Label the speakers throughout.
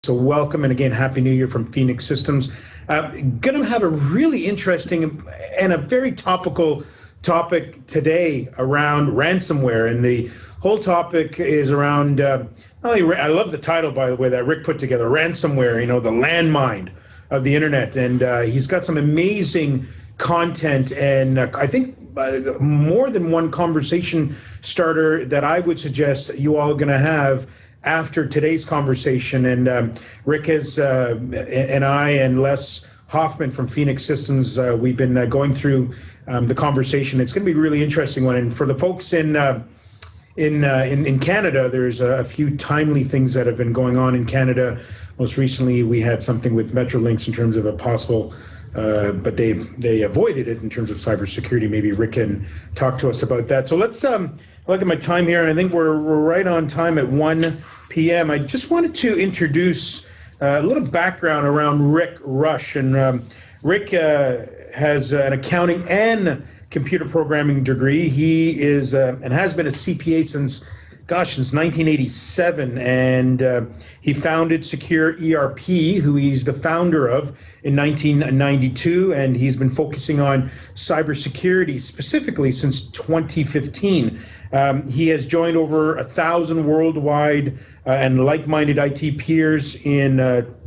Speaker 1: So welcome, and again, Happy New Year from Phoenix Systems. Going to have a really interesting and a very topical topic today around ransomware, and the whole topic is around, I love the title, by the way, that Rick put together, ransomware, the landmine of the internet, and he's got some amazing content, and I think more than one conversation starter that I would suggest you all are going to have after today's conversation. And Rick has, and I and Les Hoffman from Phoenix Systems, we've been going through the conversation. It's going to be a really interesting one. And for the folks in Canada, there's a few timely things that have been going on in Canada. Most recently, we had something with Metrolinx in terms of a possible, but they avoided it in terms of cybersecurity. Maybe Rick can talk to us about that. So let's look at my time here, and I think we're right on time at 1 p.m. I just wanted to introduce a little background around Rick Rush. And Rick has an accounting and computer programming degree. He is and has been a CPA since 1987, and he founded Secure ERP, who he's the founder of, in 1992, and he's been focusing on cybersecurity specifically since 2015. He has joined over 1,000 worldwide and like-minded IT peers in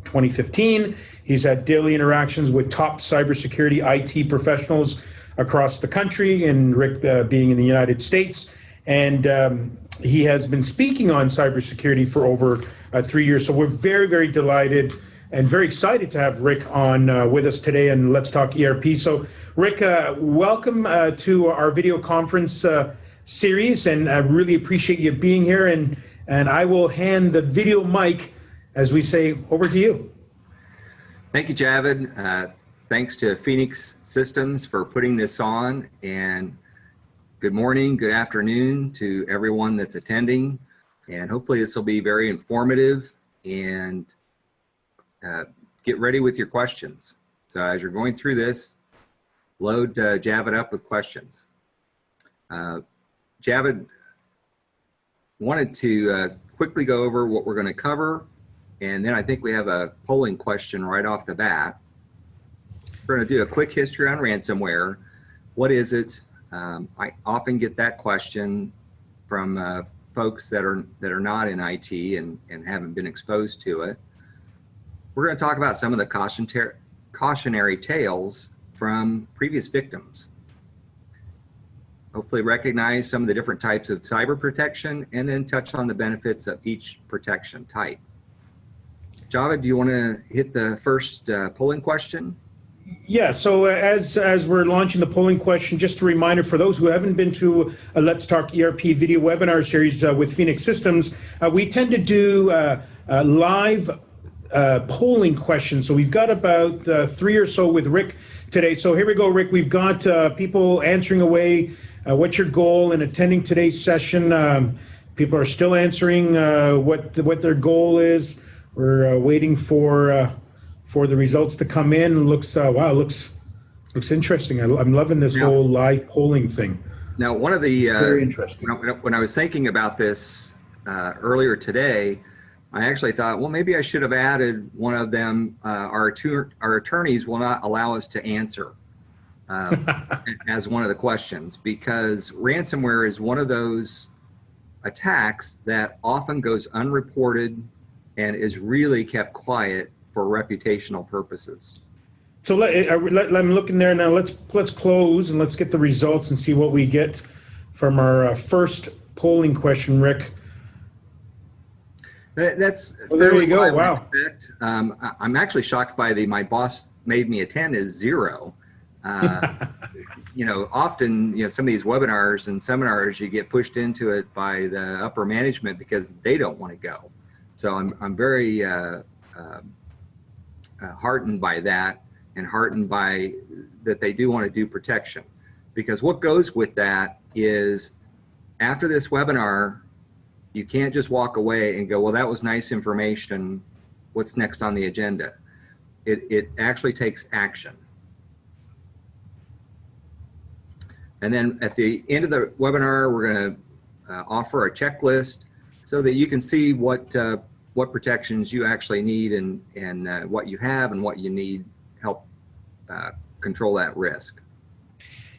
Speaker 1: 2015. He's had daily interactions with top cybersecurity IT professionals across the country, and Rick being in the United States. And he has been speaking on cybersecurity for over 3 years. So we're very, very delighted and very excited to have Rick on with us today, and Let's Talk ERP. So Rick, welcome to our video conference series, and I really appreciate you being here. And I will hand the video mic, as we say, over to you.
Speaker 2: Thank you, Javid. Thanks to Phoenix Systems for putting this on, and good morning, good afternoon to everyone that's attending, and hopefully this will be very informative, and get ready with your questions. So as you're going through this, load Javid up with questions. Javid wanted to quickly go over what we're going to cover, and then I think we have a polling question right off the bat. We're going to do a quick history on ransomware. What is it? I often get that question from folks that are not in IT and haven't been exposed to it. We're going to talk about some of the cautionary tales from previous victims. Hopefully recognize some of the different types of cyber protection, and then touch on the benefits of each protection type. Javid, do you want to hit the first polling question?
Speaker 1: Yeah, so as we're launching the polling question, just a reminder for those who haven't been to a Let's Talk ERP video webinar series with Phoenix Systems, we tend to do live polling questions. So we've got about 3 or so with Rick today. So here we go, Rick. We've got people answering away. What's your goal in attending today's session? People are still answering what their goal is. We're waiting for the results to come in. Looks wow, looks interesting. I'm loving this whole live polling thing.
Speaker 2: Now, one of the
Speaker 1: very interesting.
Speaker 2: When I was thinking about this earlier today, I actually thought, well, maybe I should have added one of them. Our attorneys will not allow us to answer as one of the questions, because ransomware is one of those attacks that often goes unreported and is really kept quiet for reputational purposes.
Speaker 1: So I'm looking there now. Let's close and let's get the results and see what we get from our first polling question, Rick.
Speaker 2: That's
Speaker 1: there you go. Wow.
Speaker 2: I'm actually shocked by my boss made me attend is 0. Often, some of these webinars and seminars, you get pushed into it by the upper management because they don't want to go. So I'm very heartened by that, and heartened by that they do want to do protection, because what goes with that is, after this webinar, you can't just walk away and go, well, that was nice information, what's next on the agenda? It actually takes action. And then at the end of the webinar, we're going to offer a checklist so that you can see what what protections you actually need and what you have and what you need help control that risk.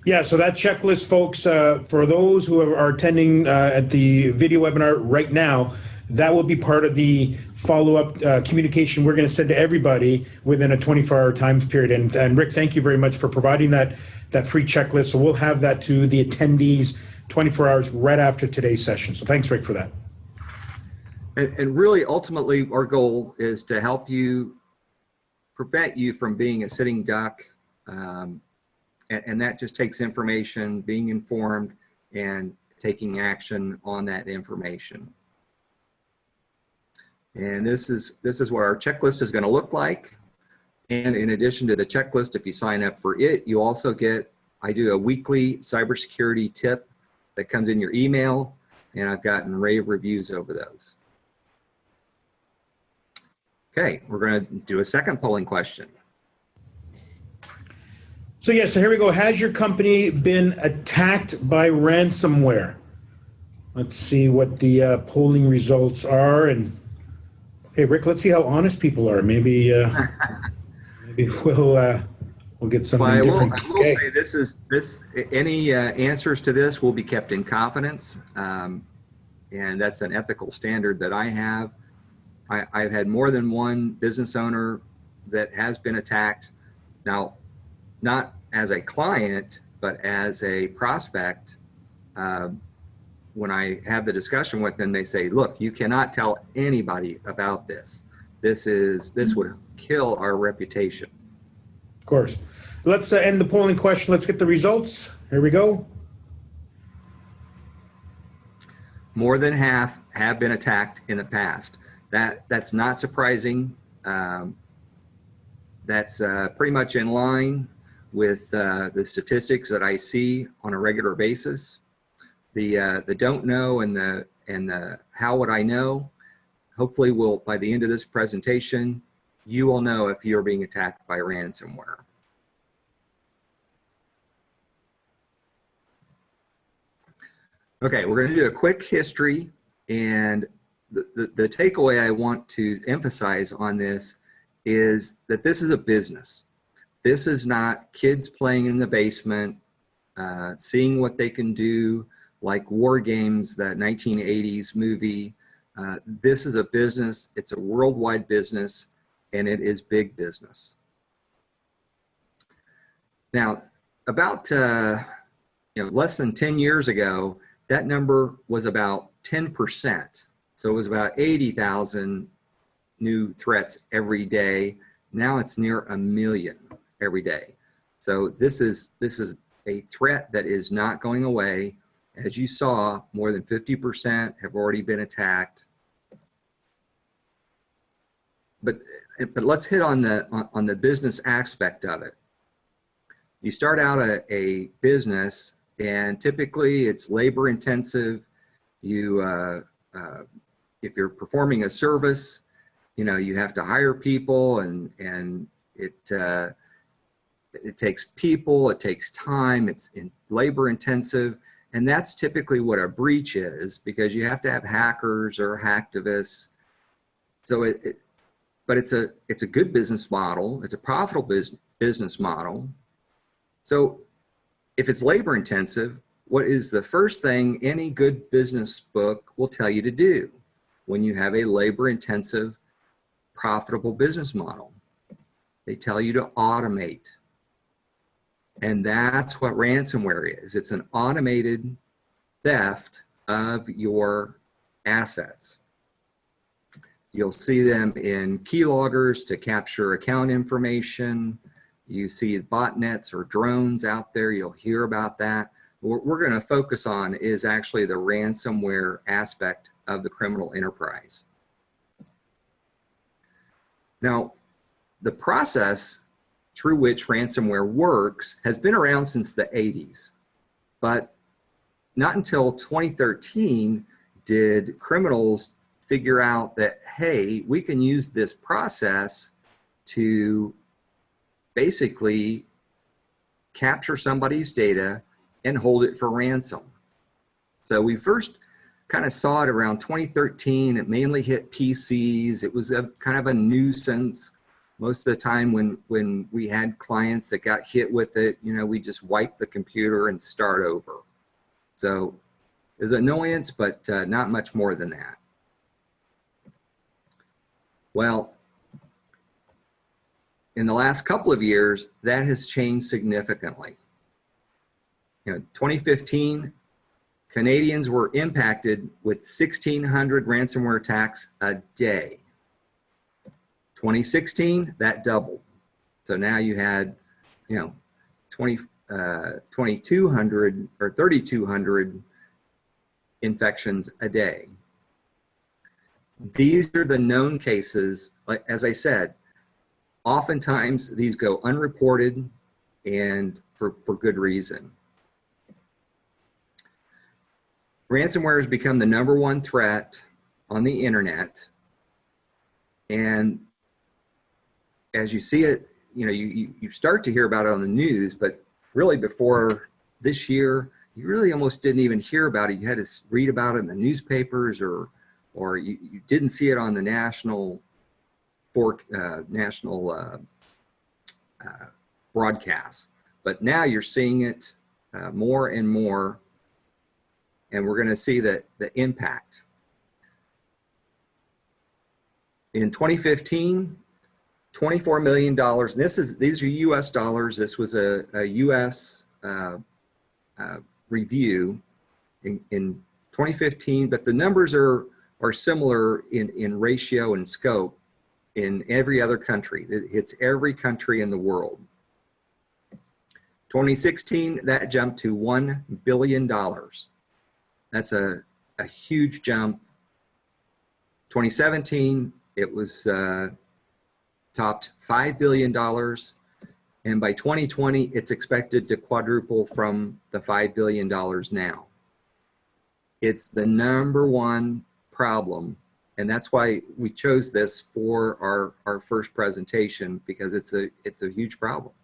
Speaker 1: Yeah, so that checklist, folks, for those who are attending at the video webinar right now, that will be part of the follow-up communication we're going to send to everybody within a 24-hour time period. And Rick, thank you very much for providing that free checklist. So we'll have that to the attendees 24 hours right after today's session. So thanks, Rick, for that.
Speaker 2: And really, ultimately, our goal is to help you, prevent you from being a sitting duck. And that just takes information, being informed, and taking action on that information. And this is what our checklist is going to look like. And in addition to the checklist, if you sign up for it, you also get, I do a weekly cybersecurity tip that comes in your email, and I've gotten rave reviews over those. Okay, we're going to do a second polling question.
Speaker 1: So yeah, so here we go. Has your company been attacked by ransomware? Let's see what the polling results are. And hey, Rick, let's see how honest people are. Maybe maybe we'll get something different.
Speaker 2: I will say any answers to this will be kept in confidence, and that's an ethical standard that I have. I've had more than one business owner that has been attacked. Now, not as a client, but as a prospect. When I have the discussion with them, they say, look, you cannot tell anybody about this. This would kill our reputation.
Speaker 1: Of course. Let's end the polling question. Let's get the results. Here we go.
Speaker 2: More than half have been attacked in the past. That's not surprising. That's pretty much in line with the statistics that I see on a regular basis. The don't know and the how would I know, hopefully by the end of this presentation, you will know if you're being attacked by ransomware. Okay, we're going to do a quick history, and the takeaway I want to emphasize on this is that this is a business. This is not kids playing in the basement, seeing what they can do, like War Games, that 1980s movie. This is a business. It's a worldwide business, and it is big business. Now, about less than 10 years ago, that number was about 10%. So it was about 80,000 new threats every day. Now it's near 1 million every day. So this is a threat that is not going away. As you saw, more than 50% have already been attacked. But let's hit on the business aspect of it. You start out a business, and typically it's labor intensive. If you're performing a service, you have to hire people, and it takes people, it takes time, it's labor intensive, and that's typically what a breach is, because you have to have hackers or hacktivists. So but it's a good business model. It's a profitable business model. So if it's labor intensive, what is the first thing any good business book will tell you to do when you have a labor intensive, profitable business model? They tell you to automate. And that's what ransomware is. It's an automated theft of your assets. You'll see them in keyloggers to capture account information. You see botnets or drones out there. You'll hear about that. What we're going to focus on is actually the ransomware aspect of the criminal enterprise. Now, the process through which ransomware works has been around since the 80s, but not until 2013 did criminals figure out that, hey, we can use this process to basically capture somebody's data and hold it for ransom. So we first kind of saw it around 2013. It mainly hit PCs. It was a kind of a nuisance. Most of the time when we had clients that got hit with it, you know, we just wipe the computer and start over. So it was an annoyance, but not much more than that. Well, in the last couple of years, that has changed significantly. You know, 2015, Canadians were impacted with 1,600 ransomware attacks a day. 2016, that doubled. So now you had, you know, 2,200 or 3,200 infections a day. These are the known cases. Like, as I said, oftentimes these go unreported and for good reason. Ransomware has become the #1 threat on the internet. And as you see it, you know, you start to hear about it on the news, but really before this year, you really almost didn't even hear about it. You had to read about it in the newspapers, or you didn't see it on the national broadcasts. But now you're seeing it more and more, and we're going to see the impact. In 2015, $24 million. And these are U.S. dollars. This was a U.S. Review in 2015, but the numbers are similar in ratio and scope in every other country. It's every country in the world. 2016, that jumped to $1 billion. That's a huge jump. 2017, it was topped $5 billion. And by 2020, it's expected to quadruple from the $5 billion now. It's the #1 problem. And that's why we chose this for our first presentation, because it's a huge problem.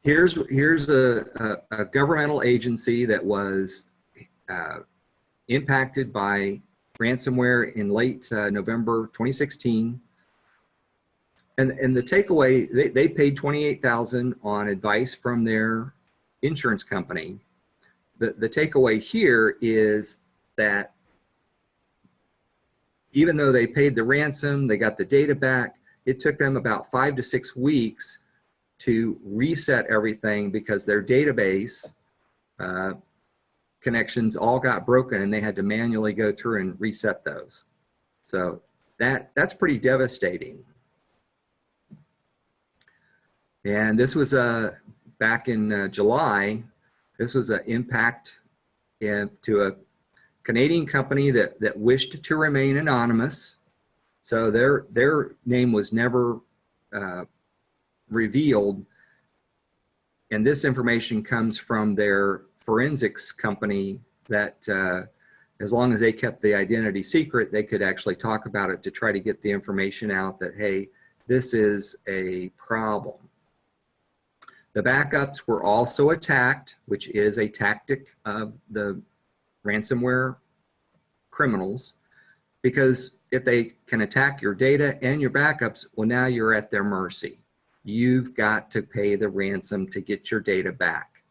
Speaker 2: Here's a governmental agency that was impacted by ransomware in late November 2016. And the takeaway, they paid $28,000 on advice from their insurance company. The takeaway here is that even though they paid the ransom, they got the data back, it took them about 5 to 6 weeks to reset everything, because their database connections all got broken and they had to manually go through and reset those. So that's pretty devastating. And this was back in July. This was an impact to a Canadian company that wished to remain anonymous. So their name was never revealed. And this information comes from their forensics company that as long as they kept the identity secret, they could actually talk about it to try to get the information out that, hey, this is a problem. The backups were also attacked, which is a tactic of the ransomware criminals, because if they can attack your data and your backups, well, now you're at their mercy. You've got to pay the ransom to get your data back.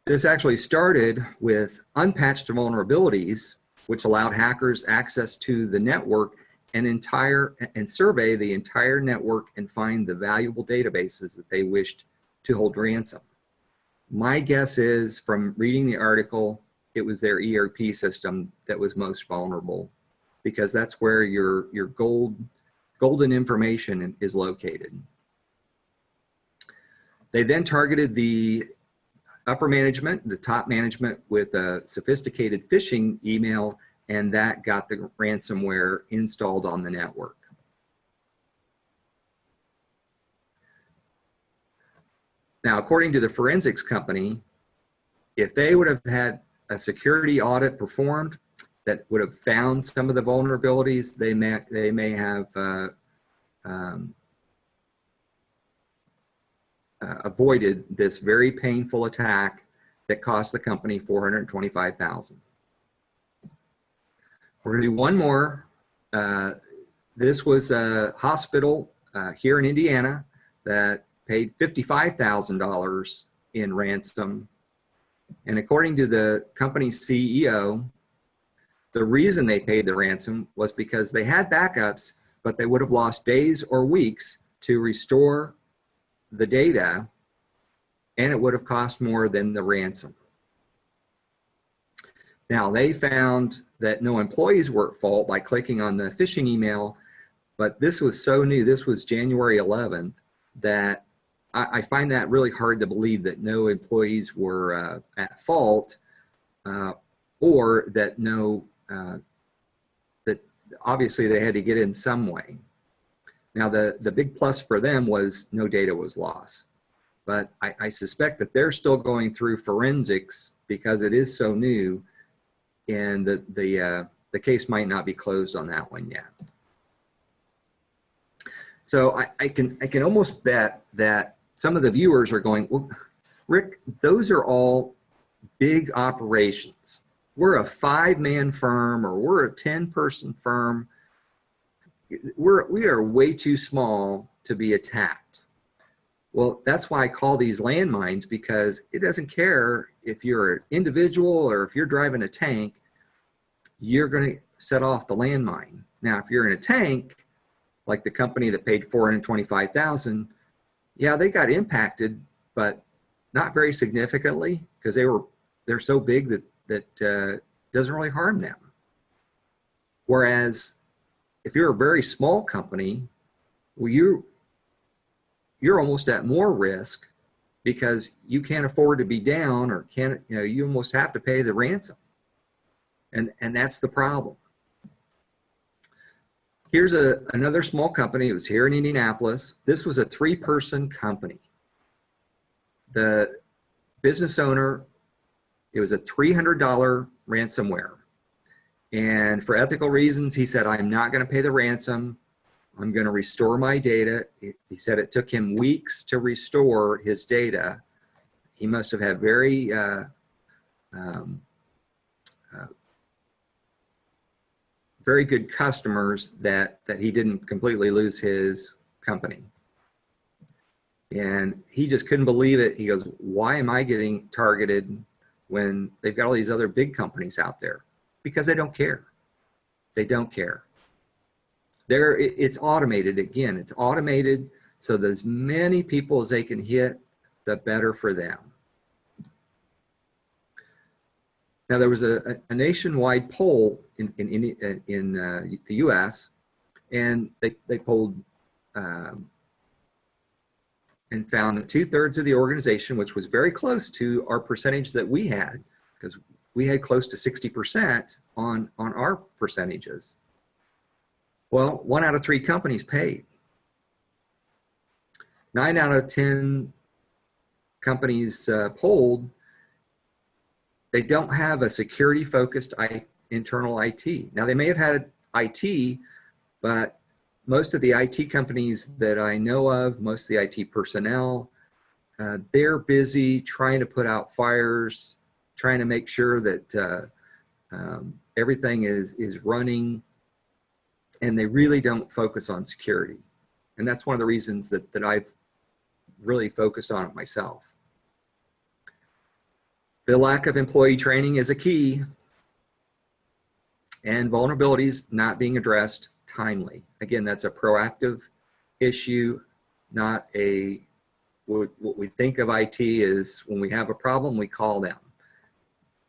Speaker 2: This actually started with unpatched vulnerabilities, which allowed hackers access to the network and survey the entire network and find the valuable databases that they wished to hold ransom. My guess is, from reading the article, it was their ERP system that was most vulnerable, because that's where your golden information is located. They then targeted the upper management, the top management, with a sophisticated phishing email, and that got the ransomware installed on the network. Now, according to the forensics company, if they would have had a security audit performed that would have found some of the vulnerabilities, they may have avoided this very painful attack that cost the company $425,000. We're going to do one more. This was a hospital here in Indiana that paid $55,000 in ransom. And according to the company's CEO, the reason they paid the ransom was because they had backups, but they would have lost days or weeks to restore the data, and it would have cost more than the ransom. Now, they found that no employees were at fault by clicking on the phishing email, but this was so new, this was January 11th, that I find that really hard to believe that no employees were at fault, or that that obviously they had to get in some way. Now, the big plus for them was no data was lost. But I suspect that they're still going through forensics because it is so new, and the case might not be closed on that one yet. So I can almost bet that some of the viewers are going, well, Rick, those are all big operations. We're a 5-man firm, or we're a 10-person firm. We are way too small to be attacked. Well, that's why I call these landmines, because it doesn't care if you're an individual or if you're driving a tank, you're going to set off the landmine. Now, if you're in a tank, like the company that paid $425,000, yeah, they got impacted, but not very significantly, because they're so big that doesn't really harm them. Whereas if you're a very small company, well, you're almost at more risk, because you can't afford to be down, or you almost have to pay the ransom. And that's the problem. Here's another small company. It was here in Indianapolis. This was a 3-person company. The business owner, it was a $300 ransomware. And for ethical reasons, he said, I'm not going to pay the ransom. I'm going to restore my data. He said it took him weeks to restore his data. He must have had very very good customers that he didn't completely lose his company. And he just couldn't believe it. He goes, why am I getting targeted when they've got all these other big companies out there? Because they don't care. They don't care. It's automated. Again, it's automated, so that as many people as they can hit, the better for them. Now, there was a nationwide poll in the U.S., and they polled and found that 2/3 of the organization, which was very close to our percentage that we had, because we had close to 60% on our percentages. Well, 1 out of 3 companies paid. 9 out of 10 companies polled, they don't have a security-focused internal IT. Now, they may have had IT, but most of the IT companies that I know of, most of the IT personnel, they're busy trying to put out fires, trying to make sure that everything is running, and they really don't focus on security. And that's one of the reasons that I've really focused on it myself. The lack of employee training is a key, and vulnerabilities not being addressed timely. Again, that's a proactive issue, not what we think of IT is when we have a problem, we call them.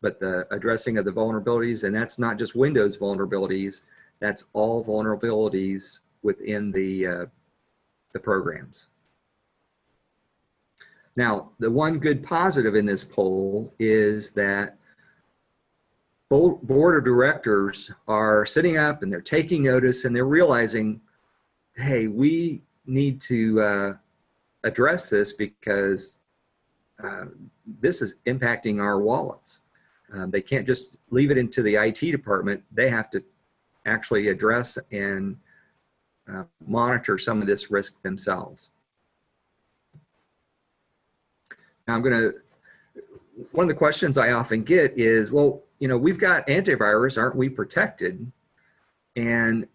Speaker 2: But the addressing of the vulnerabilities, and that's not just Windows vulnerabilities, that's all vulnerabilities within the programs. Now, the one good positive in this poll is that board of directors are sitting up and they're taking notice, and they're realizing, hey, we need to address this, because this is impacting our wallets. They can't just leave it into the IT department. They have to actually address and monitor some of this risk themselves. Now, one of the questions I often get is, well, you know, we've got antivirus, aren't we protected? And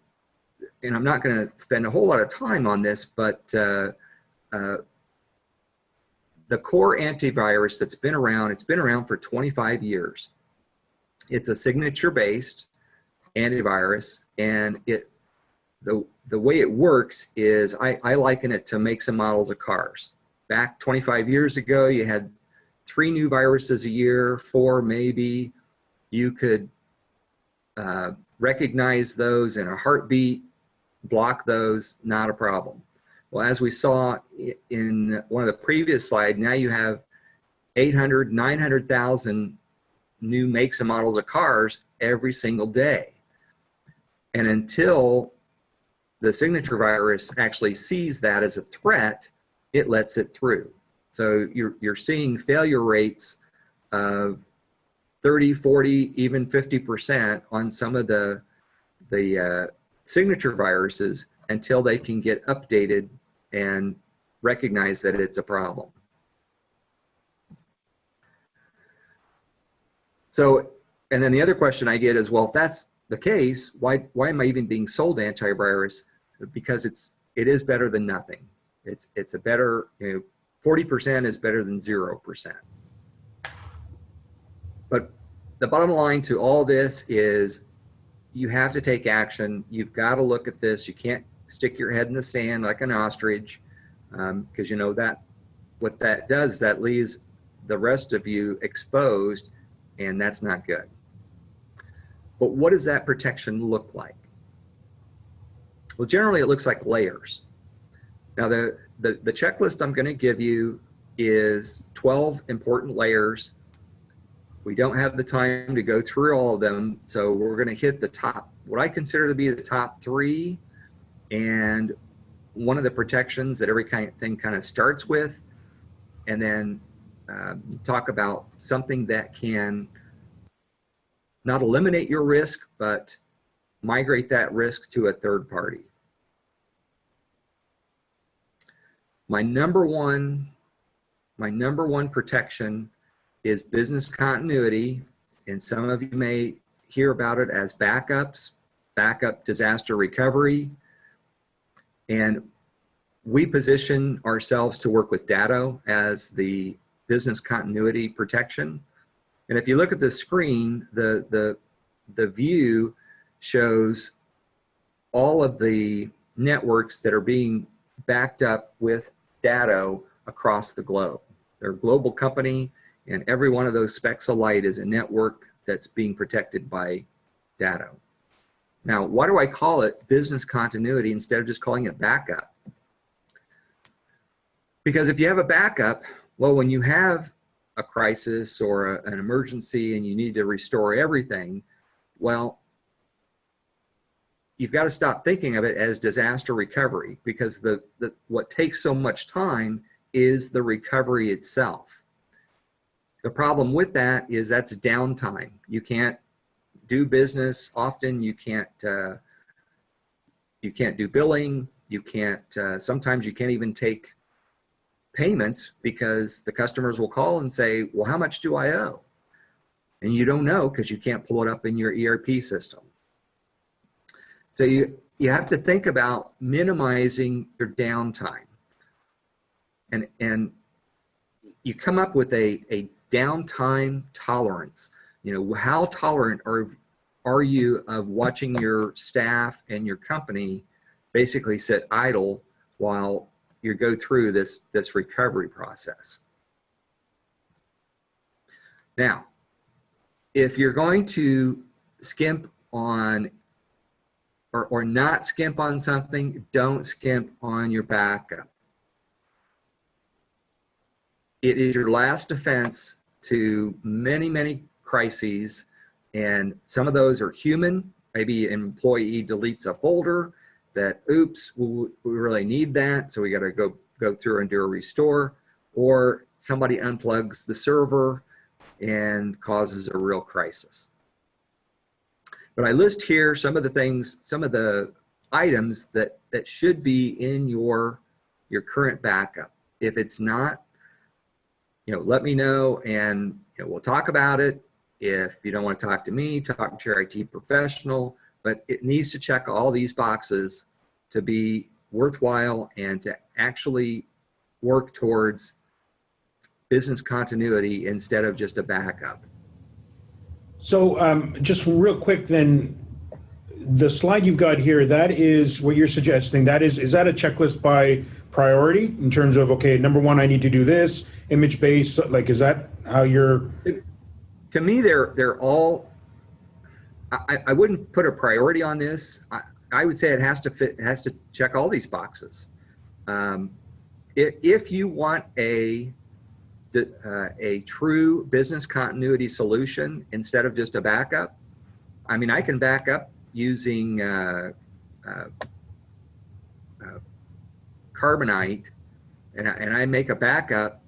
Speaker 2: I'm not going to spend a whole lot of time on this, but the core antivirus that's been around, it's been around for 25 years. It's a signature-based antivirus, and the way it works is I liken it to makes and models of cars. Back 25 years ago, you had 3 new viruses a year, 4 maybe. You could recognize those in a heartbeat, block those, not a problem. Well, as we saw in one of the previous slides, now you have 800, 900,000 new makes and models of cars every single day. And until the signature virus actually sees that as a threat, it lets it through. So you're seeing failure rates of 30, 40, even 50% on some of the signature viruses until they can get updated and recognize that it's a problem. So, and then the other question I get is, well, if that's the case, why am I even being sold antivirus? Because it is better than nothing. It's a better, 40% is better than 0%. But the bottom line to all this is you have to take action. You've got to look at this. You can't stick your head in the sand like an ostrich, because you know that what that does, that leaves the rest of you exposed, and that's not good. But what does that protection look like? Well, generally it looks like layers. Now the checklist I'm going to give you is 12 important layers. We don't have the time to go through all of them, so we're going to hit the top, what I consider to be the top 3, and one of the protections that every thing kind of starts with, and then talk about something that can not eliminate your risk, but migrate that risk to a third party. My number one protection is business continuity, and some of you may hear about it as backups, backup disaster recovery. And we position ourselves to work with Datto as the business continuity protection. And if you look at the screen, the view shows all of the networks that are being backed up with Datto across the globe. They're a global company, and every one of those specks of light is a network that's being protected by Datto. Now, why do I call it business continuity instead of just calling it backup? Because if you have a backup, well, when you have a crisis or an emergency and you need to restore everything, well, you've got to stop thinking of it as disaster recovery, because what takes so much time is the recovery itself. The problem with that is that's downtime. You can't do business. Often you can't do billing. You can't, sometimes you can't even take payments because the customers will call and say, well, how much do I owe? And you don't know because you can't pull it up in your ERP system. So you have to think about minimizing your downtime. And you come up with a downtime tolerance. You know, how tolerant are you of watching your staff and your company basically sit idle while you go through this recovery process? Now, if you're going to skimp on or not skimp on something, don't skimp on your backup. It is your last defense to many, many crises, and some of those are human. Maybe an employee deletes a folder that, oops, we really need that, so we got to go through and do a restore, or somebody unplugs the server and causes a real crisis. But I list here some of the things, some of the items that should be in your current backup. If it's not, let me know, and we'll talk about it. If you don't want to talk to me, talk to your IT professional, but it needs to check all these boxes to be worthwhile and to actually work towards business continuity instead of just a backup.
Speaker 1: So just real quick then, the slide you've got here, that is what you're suggesting. That is that a checklist by priority in terms of, okay, number one, I need to do this, image-based, like, is that how you're?
Speaker 2: To me, they're all, I wouldn't put a priority on this. I would say it has to fit, it has to check all these boxes. If you want a true business continuity solution instead of just a backup, I mean, I can back up using Carbonite, and I make a backup.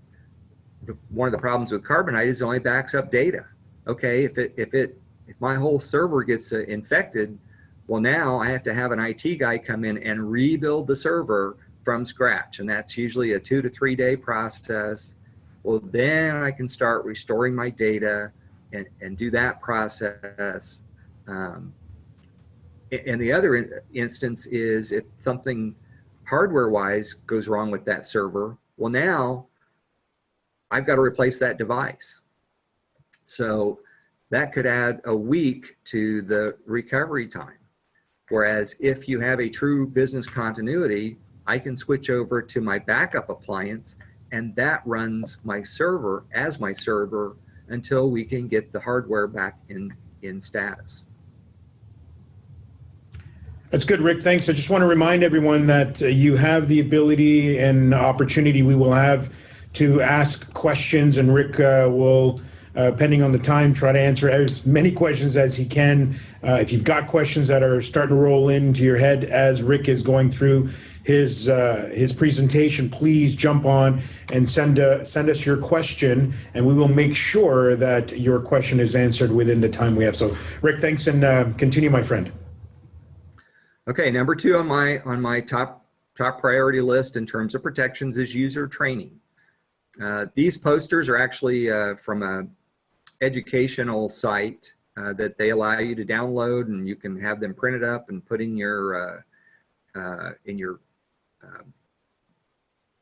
Speaker 2: One of the problems with Carbonite is it only backs up data. Okay, if my whole server gets infected, well, now I have to have an IT guy come in and rebuild the server from scratch, and that's usually a 2 to 3 day process. Well, then I can start restoring my data and do that process. And the other instance is if something hardware-wise goes wrong with that server, well, now I've got to replace that device. So that could add a week to the recovery time. Whereas if you have a true business continuity, I can switch over to my backup appliance, and that runs my server as my server until we can get the hardware back in status.
Speaker 1: That's good, Rick. Thanks. I just want to remind everyone that you have the ability and opportunity we will have to ask questions, and Rick will, depending on the time, try to answer as many questions as he can. If you've got questions that are starting to roll into your head as Rick is going through his presentation, please jump on and send us your question, and we will make sure that your question is answered within the time we have. So, Rick, thanks, and continue, my friend.
Speaker 2: Okay, number 2 on my top priority list in terms of protections is user training. These posters are actually from an educational site that they allow you to download, and you can have them printed up and put in your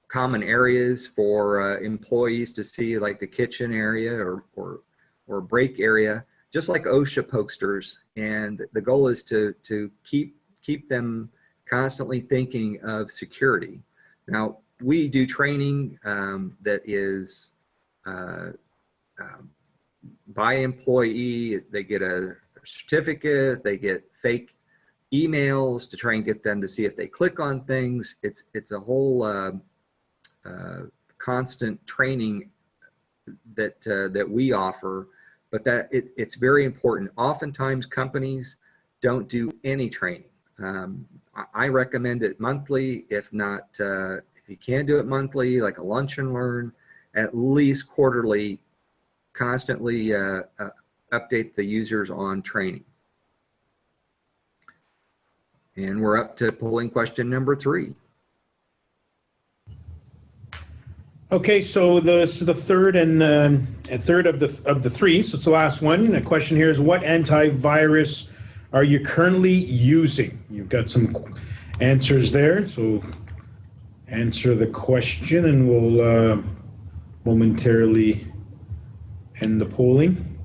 Speaker 2: common areas for employees to see, like the kitchen area or break area, just like OSHA posters. And the goal is to keep them constantly thinking of security. Now, we do training that is by employee. They get a certificate, they get fake emails to try and get them to see if they click on things. It's a whole constant training that we offer, but that it's very important. Oftentimes companies don't do any training. I recommend it monthly, if not, if you can't do it monthly, like a lunch and learn, at least quarterly, constantly update the users on training. And we're up to polling question number 3.
Speaker 1: Okay, so this is the third and third of the 3. So it's the last one. The question here is, what antivirus are you currently using? You've got some answers there, so answer the question, and we'll momentarily end the polling.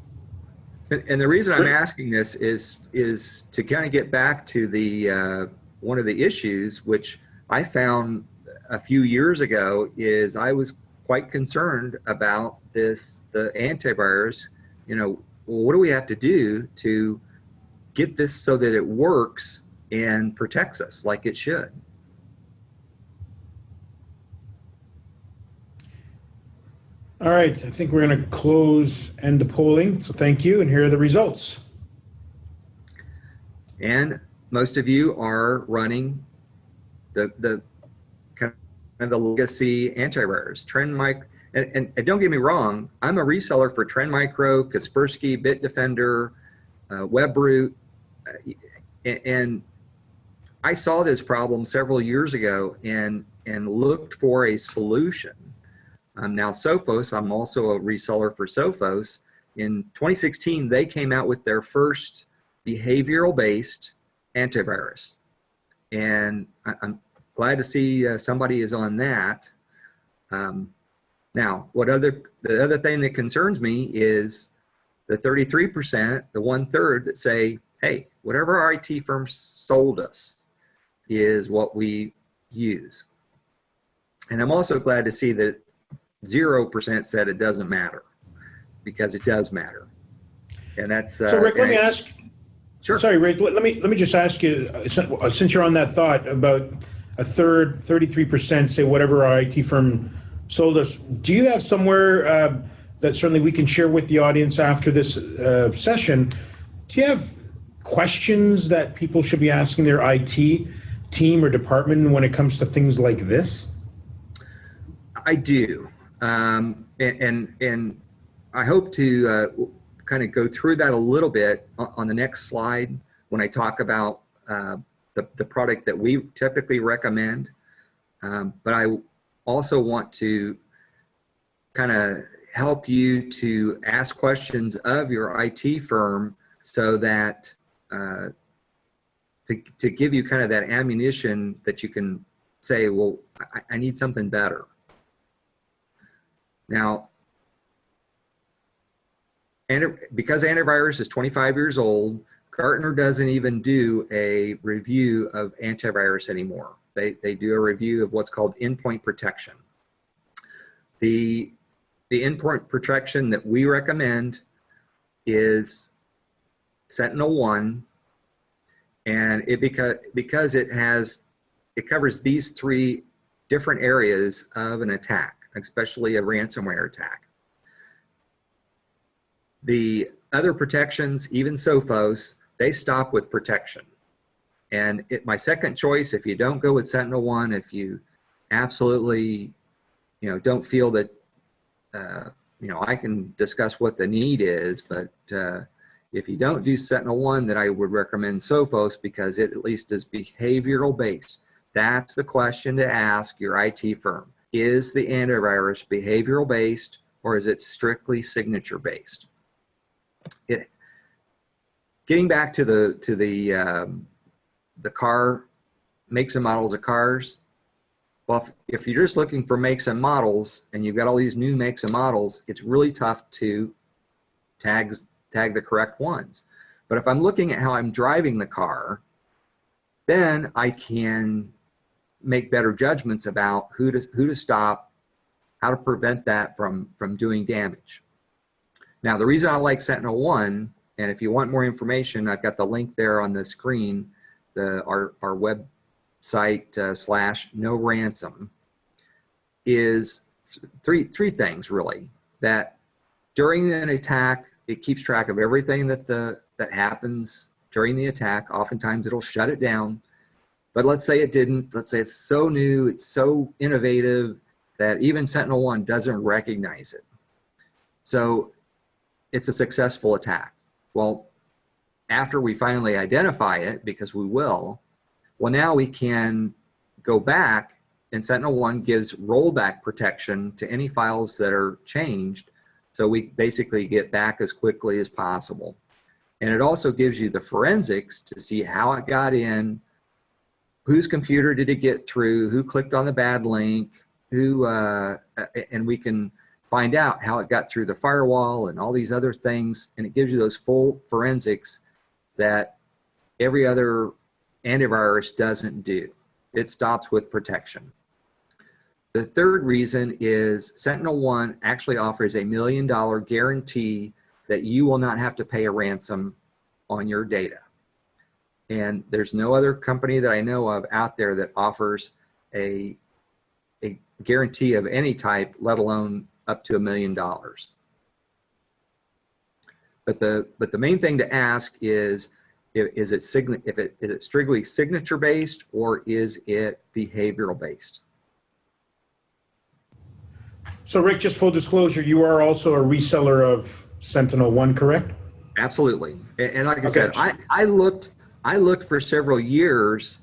Speaker 2: And the reason I'm asking this is to kind of get back to the one of the issues which I found a few years ago is I was quite concerned about the antivirus. What do we have to do to get this so that it works and protects us like it should?
Speaker 1: All right, I think we're going to end the polling. So thank you, and here are the results.
Speaker 2: And most of you are running the kind of the legacy antivirus. Trend Micro, and don't get me wrong, I'm a reseller for Trend Micro, Kaspersky, Bitdefender, WebRoot, and I saw this problem several years ago and looked for a solution Now Sophos, I'm also a reseller for Sophos. In 2016, they came out with their first behavioral-based antivirus. And I'm glad to see somebody is on that. Now, the other thing that concerns me is the 33%, the 1/3 that say, hey, whatever our IT firm sold us is what we use. And I'm also glad to see that 0% said it doesn't matter, because it does matter. And that's
Speaker 1: so Rick, let me ask.
Speaker 2: Sure.
Speaker 1: Sorry, Rick. Let me just ask you, since you're on that thought about a third, 33% say whatever our IT firm sold us. Do you have somewhere that certainly we can share with the audience after this session? Do you have questions that people should be asking their IT team or department when it comes to things like this?
Speaker 2: I do, and I hope to kind of go through that a little bit on the next slide when I talk about the product that we typically recommend. But I also want to kind of help you to ask questions of your IT firm so that to give you kind of that ammunition that you can say, well, I need something better. Now, because antivirus is 25 years old, Gartner doesn't even do a review of antivirus anymore. They do a review of what's called endpoint protection. The endpoint protection that we recommend is SentinelOne, and because it covers these 3 different areas of an attack, especially a ransomware attack. The other protections, even Sophos, they stop with protection. And my second choice, if you don't go with SentinelOne, if you absolutely, don't feel that, I can discuss what the need is, but if you don't do SentinelOne, then I would recommend Sophos, because it at least is behavioral based. That's the question to ask your IT firm. Is the antivirus behavioral based, or is it strictly signature based? Getting back to the car makes and models of cars. Well, if you're just looking for makes and models and you've got all these new makes and models, it's really tough to tag the correct ones. But if I'm looking at how I'm driving the car, then I can make better judgments about who to stop, how to prevent that from doing damage. Now, the reason I like SentinelOne, and if you want more information, I've got the link there on the screen, our website /NoRansom, is three things really. That during an attack, it keeps track of everything that happens during the attack. Oftentimes it'll shut it down. But let's say it didn't. Let's say it's so new, it's so innovative that even SentinelOne doesn't recognize it. So it's a successful attack. Well, after we finally identify it, because we will, well, now we can go back, and SentinelOne gives rollback protection to any files that are changed. So we basically get back as quickly as possible. And it also gives you the forensics to see how it got in, whose computer did it get through, who clicked on the bad link, and we can find out how it got through the firewall and all these other things. And it gives you those full forensics that every other antivirus doesn't do. It stops with protection. The third reason is SentinelOne actually offers $1 million guarantee that you will not have to pay a ransom on your data. And there's no other company that I know of out there that offers a guarantee of any type, let alone up to $1 million. But the main thing to ask is it strictly signature based, or is it behavioral based?
Speaker 1: So Rick, just full disclosure, you are also a reseller of SentinelOne, correct?
Speaker 2: Absolutely. And like I said, I looked for several years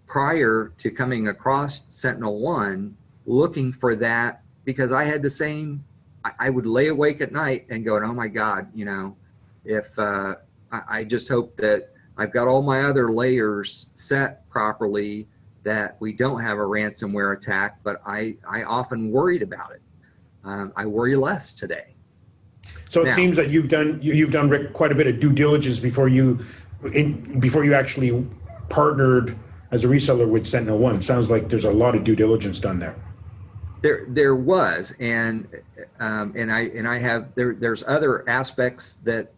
Speaker 2: prior to coming across SentinelOne, looking for that because I had the same, I would lay awake at night and go, oh my God, you know, if I just hope that I've got all my other layers set properly, that we don't have a ransomware attack, but I often worried about it. I worry less today.
Speaker 1: So it seems that you've done, Rick, quite a bit of due diligence before you actually partnered as a reseller with SentinelOne. Sounds like there's a lot of due diligence done there.
Speaker 2: There was, and I have there's other aspects that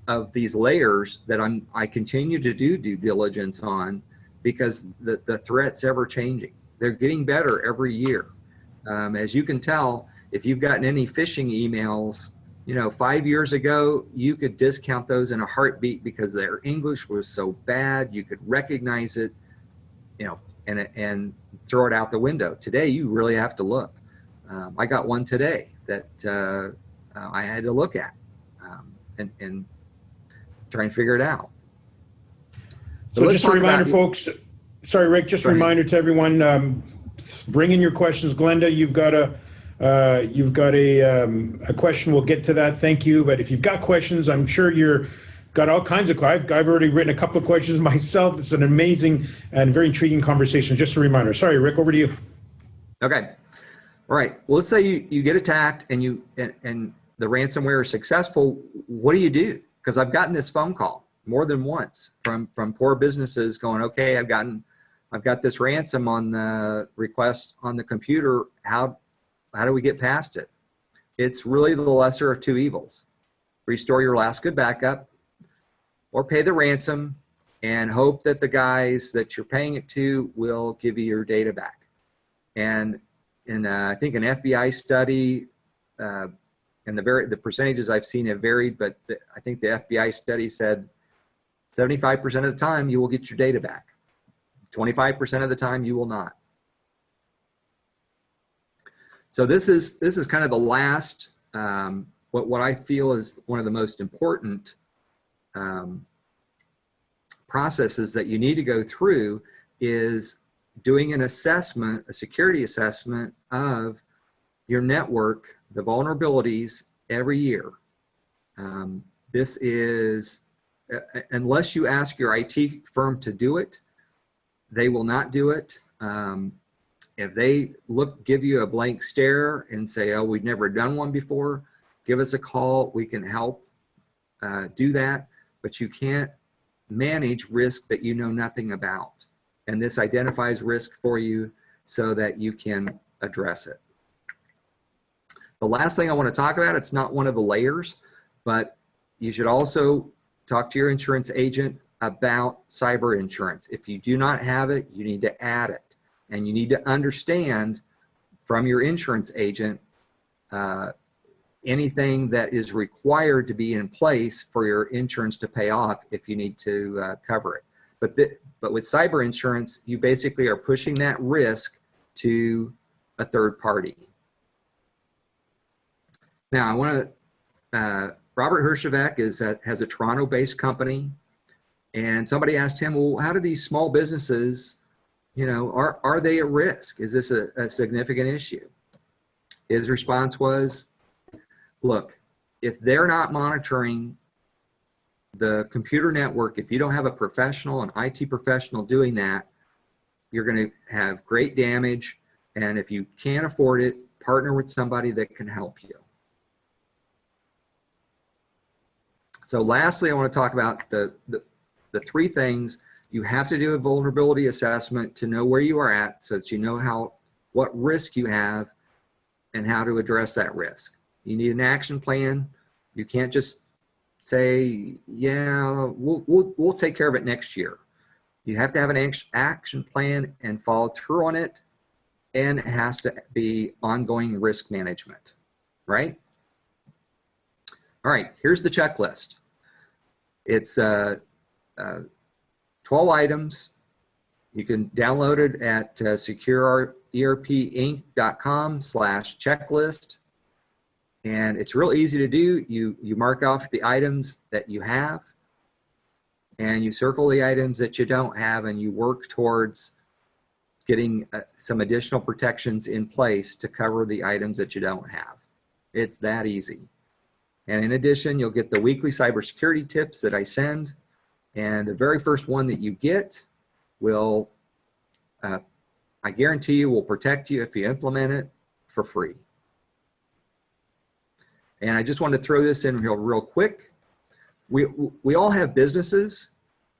Speaker 2: of these layers that I continue to do due diligence on, because the threat's ever changing. They're getting better every year. As you can tell, if you've gotten any phishing emails, you know, 5 years ago, you could discount those in a heartbeat because their English was so bad, you could recognize it, you know, and throw it out the window. Today, you really have to look. I got one today that I had to look at and try and figure it out.
Speaker 1: So just a reminder, folks, sorry, Rick, just a reminder to everyone, bring in your questions. Glenda, you've got a question. We'll get to that. Thank you. But if you've got questions, I'm sure you're got all kinds of, I've already written a couple of questions myself. It's an amazing and very intriguing conversation. Just a reminder. Sorry, Rick, over to you.
Speaker 2: Okay. All right. Well, let's say you get attacked and the ransomware is successful. What do? Because I've gotten this phone call more than once from poor businesses going, okay, I've got this ransom on the request on the computer. How do we get past it? It's really the lesser of two evils. Restore your last good backup, or pay the ransom and hope that the guys that you're paying it to will give you your data back. And I think an FBI study, and the percentages I've seen have varied, but I think the FBI study said 75% of the time you will get your data back. 25% of the time you will not. So this is kind of the last, what I feel is one of the most important processes that you need to go through is doing an assessment, a security assessment of your network, the vulnerabilities every year. This is, unless you ask your IT firm to do it, they will not do it. If they give you a blank stare and say, oh, we've never done one before, give us a call. We can help do that, but you can't manage risk that you know nothing about. And this identifies risk for you so that you can address it. The last thing I want to talk about, it's not one of the layers, but you should also talk to your insurance agent about cyber insurance. If you do not have it, you need to add it. And you need to understand from your insurance agent anything that is required to be in place for your insurance to pay off if you need to cover it. But with cyber insurance, you basically are pushing that risk to a third party. Now, I want to, Robert Hershevek has a Toronto-based company, and somebody asked him, well, how do these small businesses, you know, are they at risk? Is this a significant issue? His response was, look, if they're not monitoring the computer network, if you don't have a professional, an IT professional doing that, you're going to have great damage. And if you can't afford it, partner with somebody that can help you. So lastly, I want to talk about the three things. You have to do a vulnerability assessment to know where you are at so that you know what risk you have and how to address that risk. You need an action plan. You can't just say, yeah, we'll take care of it next year. You have to have an action plan and follow through on it, and it has to be ongoing risk management, right? All right, here's the checklist. It's 12 items. You can download it at secureerpinc.com/checklist. And it's real easy to do. You mark off the items that you have, and you circle the items that you don't have, and you work towards getting some additional protections in place to cover the items that you don't have. It's that easy. And in addition, you'll get the weekly cybersecurity tips that I send. And the very first one that you get will, I guarantee you, will protect you if you implement it for free. And I just want to throw this in real quick. We all have businesses,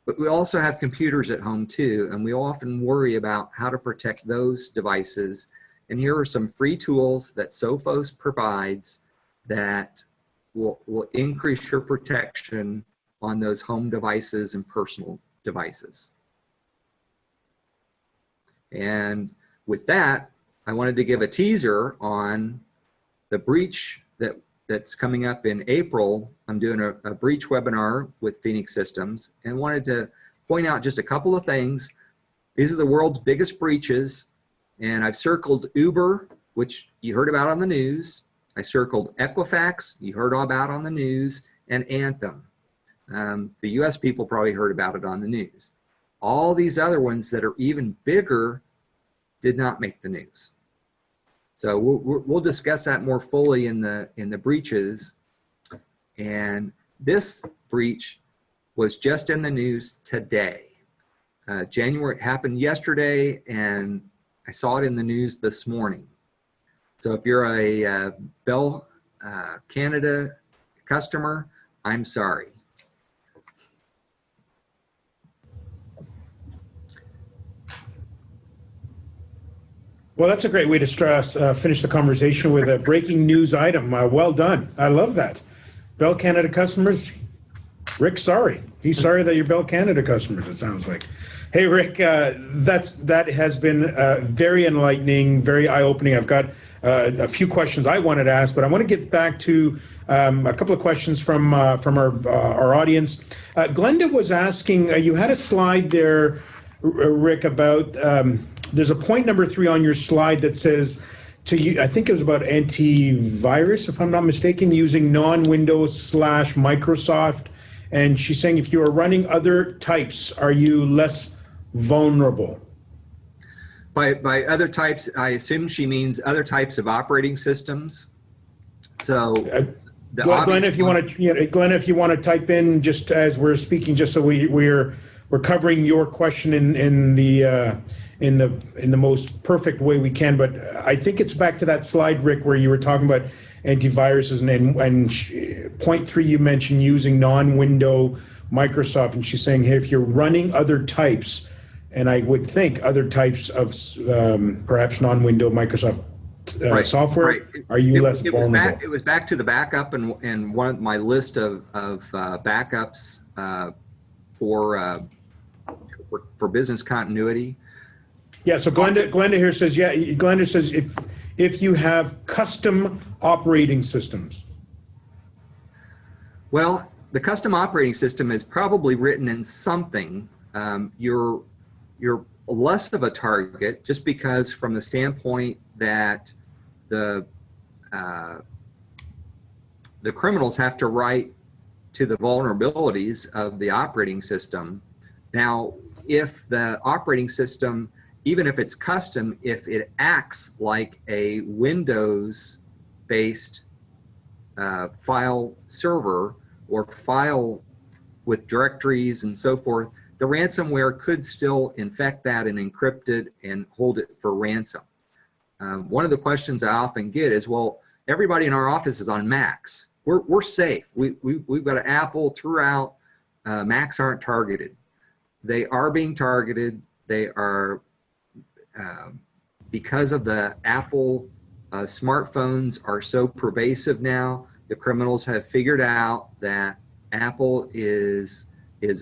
Speaker 2: but we also have computers at home too, and we often worry about how to protect those devices. And here are some free tools that Sophos provides that will increase your protection on those home devices and personal devices. And with that, I wanted to give a teaser on the breach that's coming up in April. I'm doing a breach webinar with Phoenix Systems and wanted to point out just a couple of things. These are the world's biggest breaches, and I've circled Uber, which you heard about on the news. I circled Equifax, you heard all about on the news, and Anthem. The US people probably heard about it on the news. All these other ones that are even bigger did not make the news. So we'll discuss that more fully in the breaches. And this breach was just in the news today. January, it happened yesterday, and I saw it in the news this morning. So if you're a Bell Canada customer, I'm sorry.
Speaker 1: Well, that's a great way to finish the conversation with a breaking news item. Well done. I love that. Bell Canada customers, Rick's sorry. He's sorry that you're Bell Canada customers, it sounds like. Hey, Rick, that has been very enlightening, very eye-opening. I've got a few questions I wanted to ask, but I want to get back to a couple of questions from our audience. Glenda was asking, you had a slide there, Rick, about there's a point number 3 on your slide that says I think it was about antivirus, if I'm not mistaken, using non-Windows / Microsoft. And she's saying if you are running other types, are you less vulnerable?
Speaker 2: By other types, I assume she means other types of operating systems. So,
Speaker 1: Glenn, if you want to, Glenn, if you want to type in just as we're speaking, just so we're covering your question in the most perfect way we can. But I think it's back to that slide, Rick, where you were talking about antiviruses, and point 3 you mentioned using non-window Microsoft, and she's saying, hey, if you're running other types, and I would think other types of perhaps non-window Microsoft software, right. Are you less vulnerable?
Speaker 2: It was back to the backup and one of my list of backups for business continuity.
Speaker 1: Yeah, so Glenda here says, Glenda says if you have custom operating systems.
Speaker 2: Well, the custom operating system is probably written in something. You're less of a target just because from the standpoint that the criminals have to write to the vulnerabilities of the operating system. Now, if the operating system, even if it's custom, if it acts like a Windows-based file server or file with directories and so forth, the ransomware could still infect that and encrypt it and hold it for ransom. One of the questions I often get is, well, everybody in our office is on Macs. We're safe. We've got an Apple throughout. Macs aren't targeted. They are being targeted. They are, because of the Apple smartphones are so pervasive now, the criminals have figured out that Apple is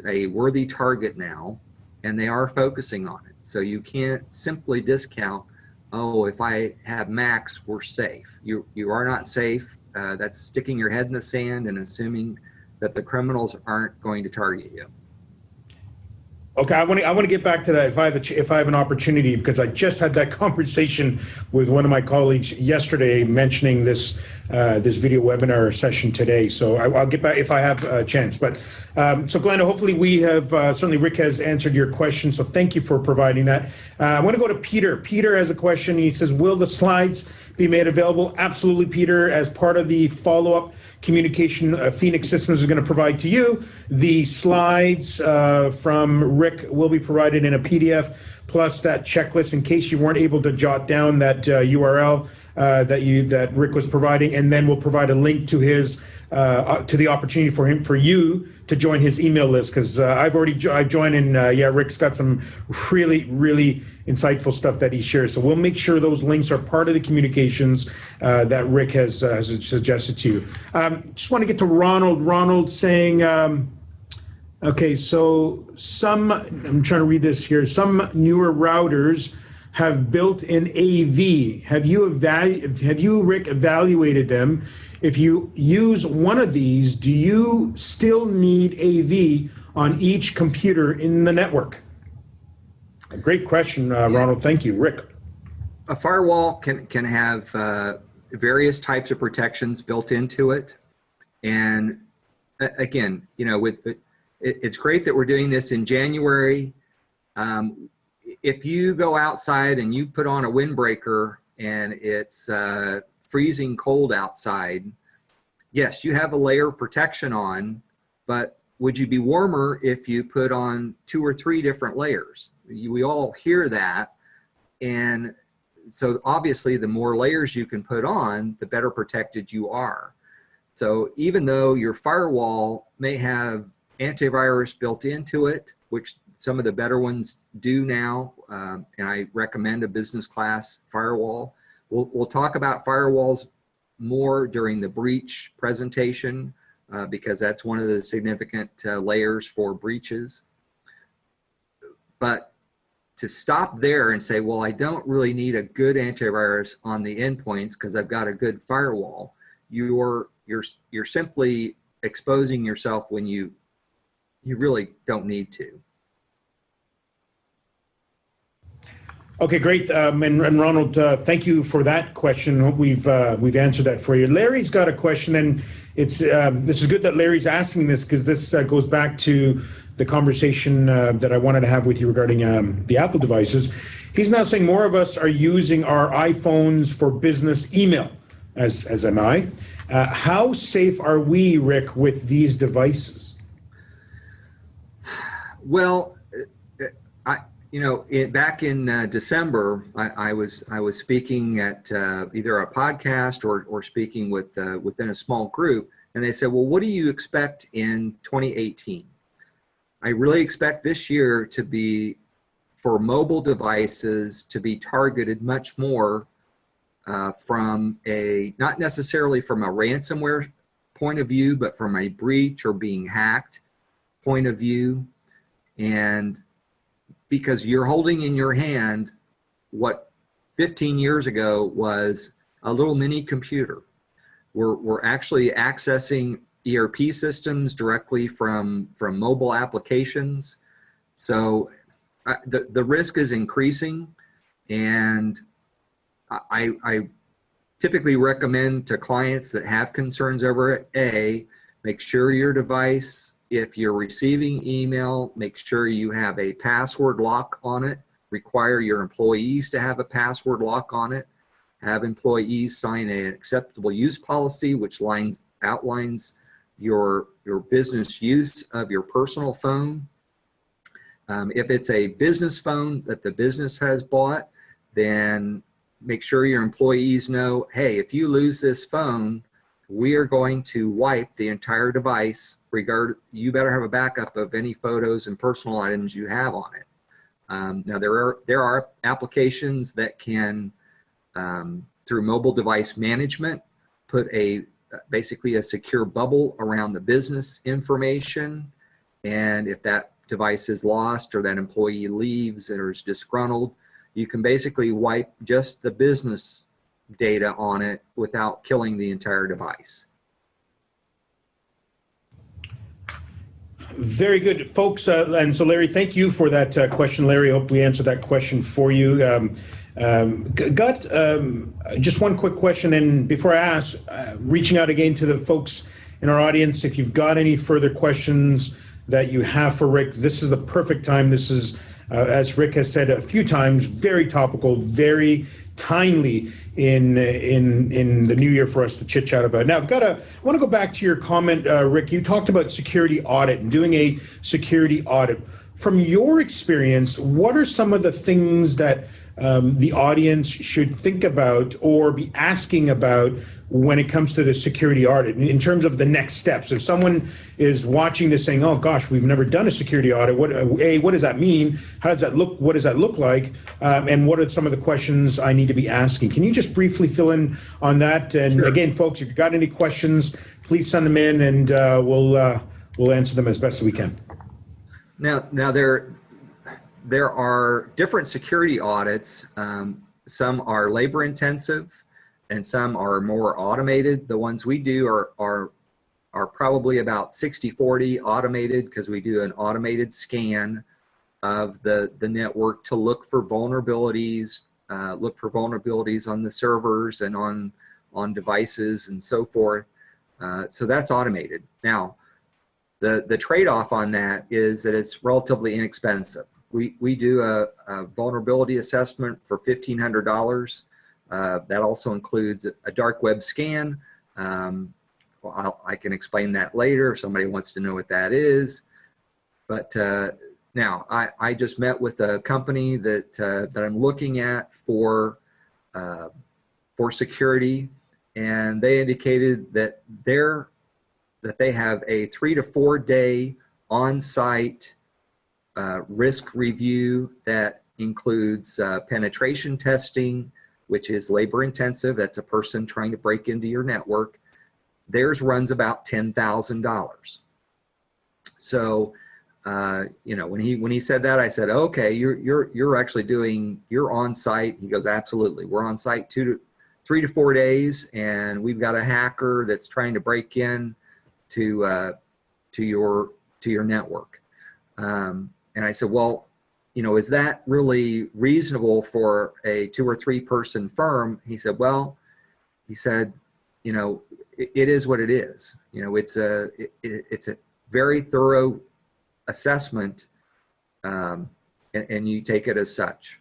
Speaker 2: a worthy target now, and they are focusing on it. So you can't simply discount, oh, if I have Macs, we're safe. You are not safe. That's sticking your head in the sand and assuming that the criminals aren't going to target you.
Speaker 1: Okay, I want to get back to that if I have an opportunity, because I just had that conversation with one of my colleagues yesterday, mentioning this this video webinar session today. So I'll get back if I have a chance. But so Glenda, hopefully we have certainly Rick has answered your question. So thank you for providing that. I want to go to Peter. Peter has a question. He says, "Will the slides be made available?" Absolutely, Peter, as part of the follow-up communication Phoenix Systems is going to provide to you. The slides from Rick will be provided in a PDF, plus that checklist in case you weren't able to jot down that URL that Rick was providing, and then we'll provide a link to his to the opportunity for you to join his email list, because I've joined, and yeah, Rick's got some really insightful stuff that he shares. So we'll make sure those links are part of the communications that Rick has suggested to you. Just want to get to Ronald. Ronald saying, okay, so I'm trying to read this here. Some newer routers have built-in AV. Have you, Rick, evaluated them? If you use one of these, do you still need AV on each computer in the network? A great question, Ronald. Thank you. Rick.
Speaker 2: A firewall can have various types of protections built into it. And again, you know, it's great that we're doing this in January. If you go outside and you put on a windbreaker and it's freezing cold outside, yes, you have a layer of protection on, but would you be warmer if you put on 2 or 3 different layers? We all hear that. And so obviously the more layers you can put on, the better protected you are. So even though your firewall may have antivirus built into it, which some of the better ones do now, and I recommend a business class firewall. We'll talk about firewalls more during the breach presentation because that's one of the significant layers for breaches. But to stop there and say, well, I don't really need a good antivirus on the endpoints because I've got a good firewall, you're simply exposing yourself when you really don't need to.
Speaker 1: Okay, great. And Ronald, thank you for that question. Hope we've answered that for you. Larry's got a question, and it's this is good that Larry's asking this, because this goes back to the conversation that I wanted to have with you regarding the Apple devices. He's now saying more of us are using our iPhones for business email, as am I. How safe are we, Rick, with these devices?
Speaker 2: Well, you know, back in December, I was speaking at either a podcast or speaking within a small group, and they said, well, what do you expect in 2018? I really expect this year to be, for mobile devices, to be targeted much more from not necessarily from a ransomware point of view, but from a breach or being hacked point of view. And because you're holding in your hand what 15 years ago was a little mini computer. We're actually accessing ERP systems directly from mobile applications. So the risk is increasing, and I typically recommend to clients that have concerns over it, make sure your device, if you're receiving email, make sure you have a password lock on it. Require your employees to have a password lock on it. Have employees sign an acceptable use policy, which outlines your business use of your personal phone. If it's a business phone that the business has bought, then make sure your employees know, hey, if you lose this phone, we are going to wipe the entire device. You better have a backup of any photos and personal items you have on it. Now there are applications that can, through mobile device management, put basically a secure bubble around the business information. And if that device is lost or that employee leaves or is disgruntled, you can basically wipe just the business data on it without killing the entire device.
Speaker 1: Very good, folks. And so, Larry, thank you for that question. Larry, I hope we answered that question for you. Got just one quick question, and before I ask, reaching out again to the folks in our audience, if you've got any further questions that you have for Rick, this is the perfect time. This is, as Rick has said a few times, very topical, very timely in the new year for us to chit chat about. Now, I want to go back to your comment, Rick. You talked about security audit and doing a security audit. From your experience, what are some of the things that the audience should think about or be asking about when it comes to the security audit in terms of the next steps? If someone is watching this saying, oh gosh, we've never done a security audit, what does that mean? How does that look? What does that look like? And what are some of the questions I need to be asking? Can you just briefly fill in on that? And
Speaker 2: Sure.
Speaker 1: Again, folks, if you've got any questions, please send them in, and we'll answer them as best as we can.
Speaker 2: Now there are different security audits. Some are labor intensive, and some are more automated. The ones we do are probably about 60-40 automated, because we do an automated scan of the network to look for vulnerabilities, on the servers and on devices and so forth. So that's automated. Now, the trade-off on that is that it's relatively inexpensive. We do a vulnerability assessment for $1,500. That also includes a dark web scan. I can explain that later if somebody wants to know what that is. But now I just met with a company that I'm looking at for security, and they indicated that they have a 3 to 4 day on-site risk review that includes penetration testing, which is labor intensive. That's a person trying to break into your network. Theirs runs about $10,000. So, when he said that, I said, okay, you're actually you're on site. He goes, absolutely. We're on site 3 to 4 days, and we've got a hacker that's trying to break in to your network. And I said, well, is that really reasonable for a 2 or 3 person firm? He said, it is what it is. It's a very thorough assessment, and you take it as such.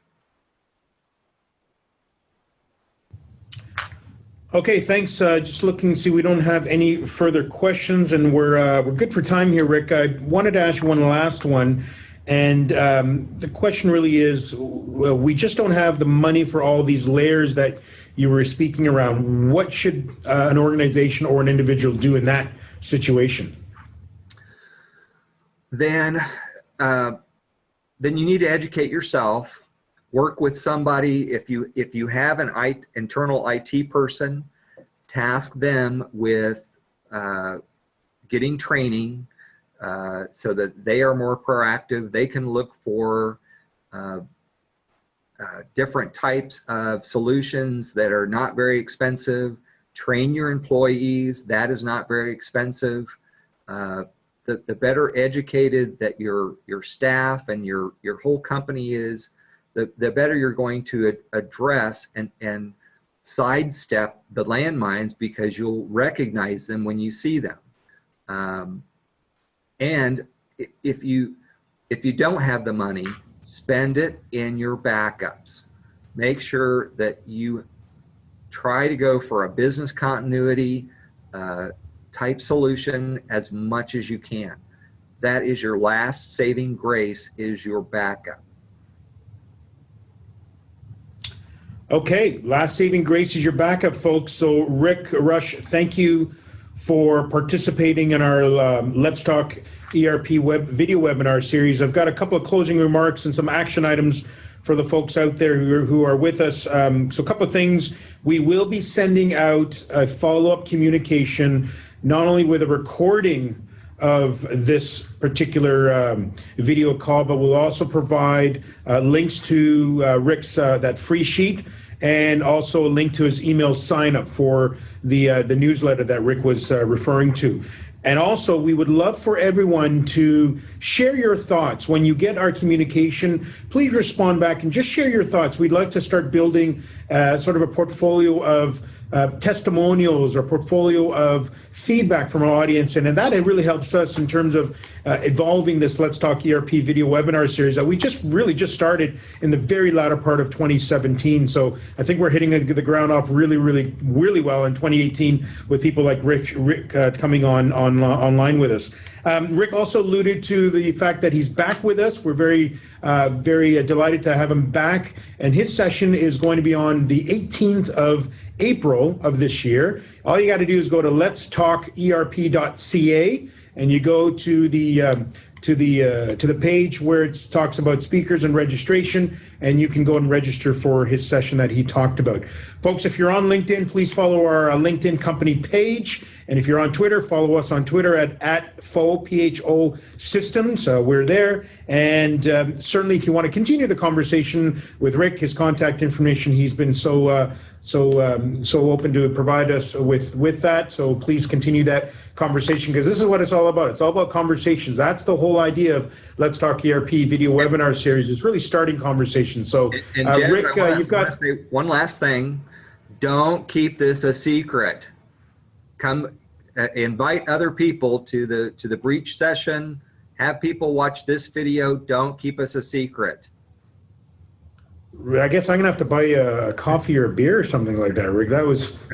Speaker 1: Okay, thanks. Just looking to see, we don't have any further questions, and we're good for time here, Rick. I wanted to ask you one last one, and the question really is, we just don't have the money for all these layers that you were speaking around. What should an organization or an individual do in that situation?
Speaker 2: Then you need to educate yourself. Work with somebody. If you have an internal IT person, task them with getting training so that they are more proactive. They can look for different types of solutions that are not very expensive. Train your employees. That is not very expensive. The better educated that your staff and your whole company is, the better you're going to address and sidestep the landmines, because you'll recognize them when you see them. And if you don't have the money, spend it in your backups. Make sure that you try to go for a business continuity type solution as much as you can. That is your last saving grace, is your backup.
Speaker 1: Okay, last saving grace is your backup, folks. So Rick Rush, thank you for participating in our Let's Talk ERP video webinar series. I've got a couple of closing remarks and some action items for the folks out there who are with us. So a couple of things. We will be sending out a follow-up communication, not only with a recording of this particular video call, but we'll also provide links to Rick's that free sheet, and also a link to his email sign up for the newsletter that Rick was referring to. And also, we would love for everyone to share your thoughts. When you get our communication, please respond back and just share your thoughts. We'd like to start building sort of a portfolio of testimonials or portfolio of feedback from our audience, and that it really helps us in terms of evolving this Let's Talk ERP video webinar series that we just started in the very latter part of 2017. So I think we're hitting the ground off really well in 2018 with people like Rick coming online with us. Rick also alluded to the fact that he's back with us. We're very delighted to have him back, and his session is going to be on the 18th of April of this year. All you got to do is go to letstalkerp.ca, and you go to the page where it talks about speakers and registration, and you can go and register for his session that he talked about. Folks, if you're on LinkedIn, please follow our LinkedIn company page. And if you're on Twitter, follow us on Twitter at PHO, P-H-O Systems. We're there. And certainly if you want to continue the conversation with Rick, his contact information, he's been so open to provide us with that. So please continue that conversation, because this is what it's all about. It's all about conversations. That's the whole idea of Let's Talk ERP video webinar series. It's really starting conversations. So
Speaker 2: and Jeff,
Speaker 1: Rick, you've got...
Speaker 2: I want to say one last thing. Don't keep this a secret. Come invite other people to the breach session. Have people watch this video. Don't keep us a secret.
Speaker 1: I guess I'm gonna have to buy you a coffee or a beer or something like that, Rick.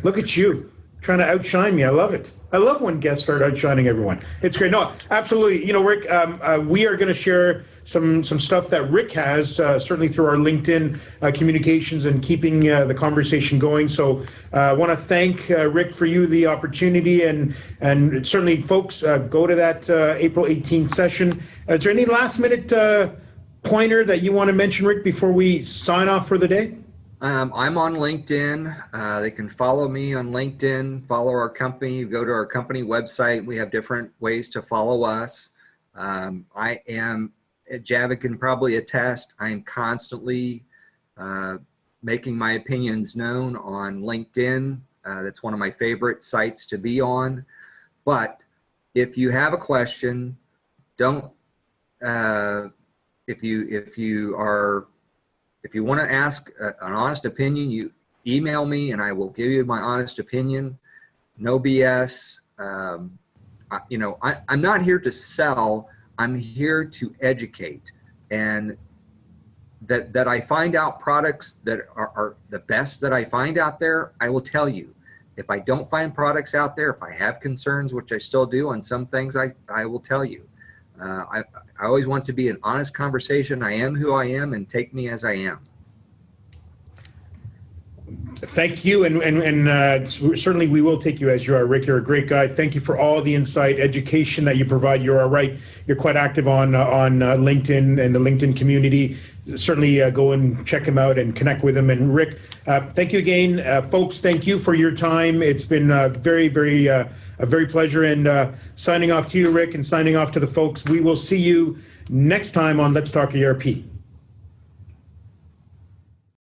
Speaker 1: Look at you trying to outshine me. I love it. I love when guests start outshining everyone. It's great. No, absolutely. You know, Rick, we are going to share some stuff that Rick has, certainly through our LinkedIn communications and keeping the conversation going. So I want to thank Rick for the opportunity, and certainly folks, go to that April 18th session. Is there any last minute pointer that you want to mention, Rick, before we sign off for the day?
Speaker 2: I'm on LinkedIn. They can follow me on LinkedIn, follow our company, go to our company website. We have different ways to follow us. I am, Javid can probably attest, I am constantly making my opinions known on LinkedIn. That's one of my favorite sites to be on. But if you have a question, don't, if you want to ask an honest opinion, you email me and I will give you my honest opinion. No BS. You know, I'm not here to sell. I'm here to educate. And that I find out products that are the best that I find out there, I will tell you. If I don't find products out there, if I have concerns, which I still do on some things, I will tell you. I always want to be an honest conversation. I am who I am, and take me as I am.
Speaker 1: Thank you, and certainly we will take you as you are, Rick. You're a great guy. Thank you for all the insight, education that you provide. You're right. You're quite active on LinkedIn and the LinkedIn community. Certainly go and check him out and connect with him. And Rick, thank you again, folks. Thank you for your time. It's been a very pleasure. And signing off to you, Rick, and signing off to the folks. We will see you next time on Let's Talk ERP.